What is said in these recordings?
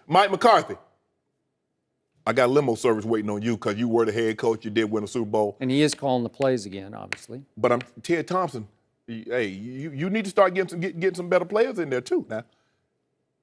Mike McCarthy. I got limo service waiting on you because you were the head coach. You did win a Super Bowl. And he is calling the plays again, obviously. But I'm Ted Thompson. Hey, you need to start getting some better players in there too now.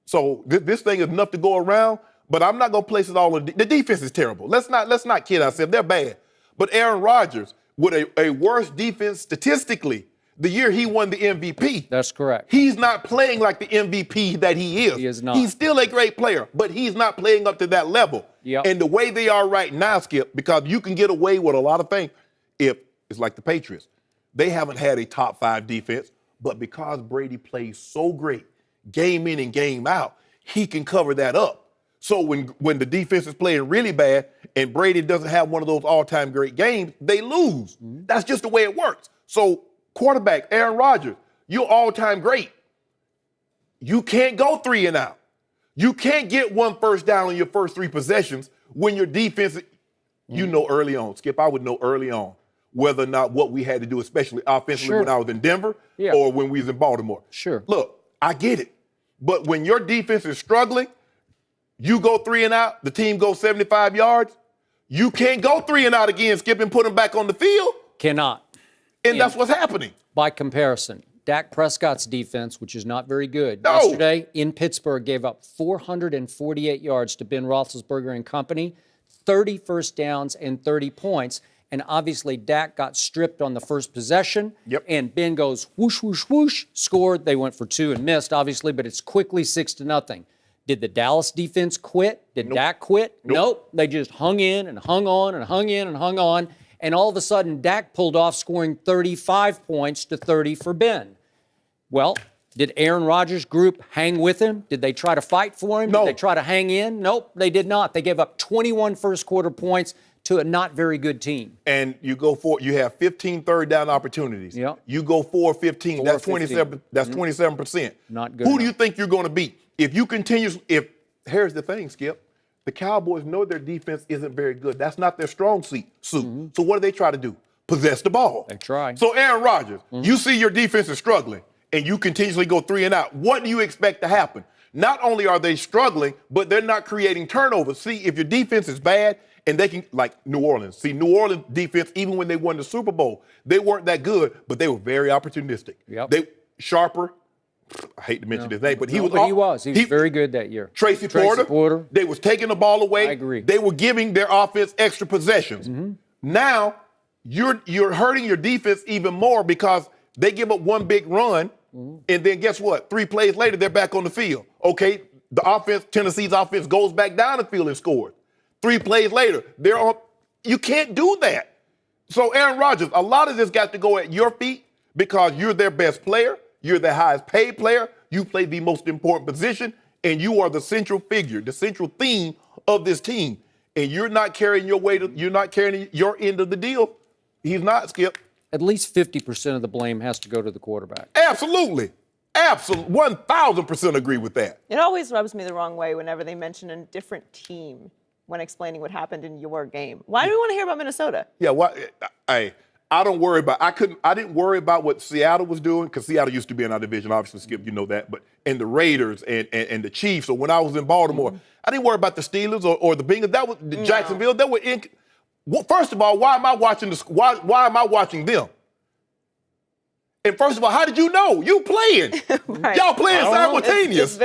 So this thing is enough to go around. But I'm not gonna place it all on the defense is terrible. Let's not kid ourselves. They're bad. But Aaron Rodgers, with a worse defense statistically, the year he won the MVP. That's correct. He's not playing like the MVP that he is. He is not. He's still a great player, but he's not playing up to that level. Yep. And the way they are right now, Skip, because you can get away with a lot of things if it's like the Patriots. They haven't had a top 5 defense, but because Brady plays so great, game in and game out, he can cover that up. So when the defense is playing really bad and Brady doesn't have one of those all-time great games, they lose. Mm-hmm. That's just the way it works. So quarterback, Aaron Rodgers, you're all-time great. You can't go 3 and out. You can't get 1 first down on your first 3 possessions when your defense, you know early on, Skip, I would know early on whether or not what we had to do, especially offensively when I was in Denver or when we was in Baltimore. Sure. Look, I get it. But when your defense is struggling, you go 3 and out, the team goes 75 yards, you can't go 3 and out again, Skip, and put them back on the field. Cannot. And that's what's happening. By comparison, Dak Prescott's defense, which is not very good, yesterday in Pittsburgh gave up 448 yards to Ben Roethlisberger and company, 30 first downs and 30 points. And obviously Dak got stripped on the first possession. Yep. And Ben goes whoosh, whoosh, whoosh, scored. They went for 2 and missed, obviously, but it's quickly 6-0. Did the Dallas defense quit? Did Dak quit? Nope. They just hung in and hung on and hung in and hung on. And all of a sudden, Dak pulled off scoring 35 points to 30 for Ben. Well, did Aaron Rodgers' group hang with him? Did they try to fight for him? No. Did they try to hang in? Nope, they did not. They gave up 21 first-quarter points to a not very good team. And you have 15 third down opportunities. Yep. You go 4-15. That's 27. That's 27%. Not good. Who do you think you're going to beat? If you continue, here's the thing, Skip. The Cowboys know their defense isn't very good. That's not their strong suit. So what do they try to do? Possess the ball. They try. So Aaron Rodgers, you see your defense is struggling, and you continuously go 3 and out. What do you expect to happen? Not only are they struggling, but they're not creating turnovers. See, if your defense is bad, and they can, like New Orleans. See, New Orleans defense, even when they won the Super Bowl, they weren't that good, but they were very opportunistic. Yep. Sharper, I hate to mention his name, but he was very good that year. Tracy Porter. They was taking the ball away. I agree. They were giving their offense extra possessions. Now, you're hurting your defense even more because they give up one big run, and then guess what? 3 plays later, they're back on the field. Okay, Tennessee's offense goes back down the field and scores. 3 plays later, they're on. You can't do that. So, Aaron Rodgers, a lot of this got to go at your feet because you're their best player. You're their highest paid player. You play the most important position, and you are the central figure, the central theme of this team. And you're not carrying you're not carrying your end of the deal. He's not, Skip. At least 50% of the blame has to go to the quarterback. Absolutely. 1,000% agree with that. It always rubs me the wrong way whenever they mention a different team when explaining what happened in your game. Why do we want to hear about Minnesota? Yeah, I don't worry about. I didn't worry about what Seattle was doing because Seattle used to be in our division. Obviously, Skip, you know that. And the Raiders and the Chiefs. So when I was in Baltimore, I didn't worry about the Steelers or the Bengals. That was Jacksonville. They were in. Well, first of all, why am I watching why am I watching them? And first of all, how did you know? You playing? Right. Y'all playing simultaneous.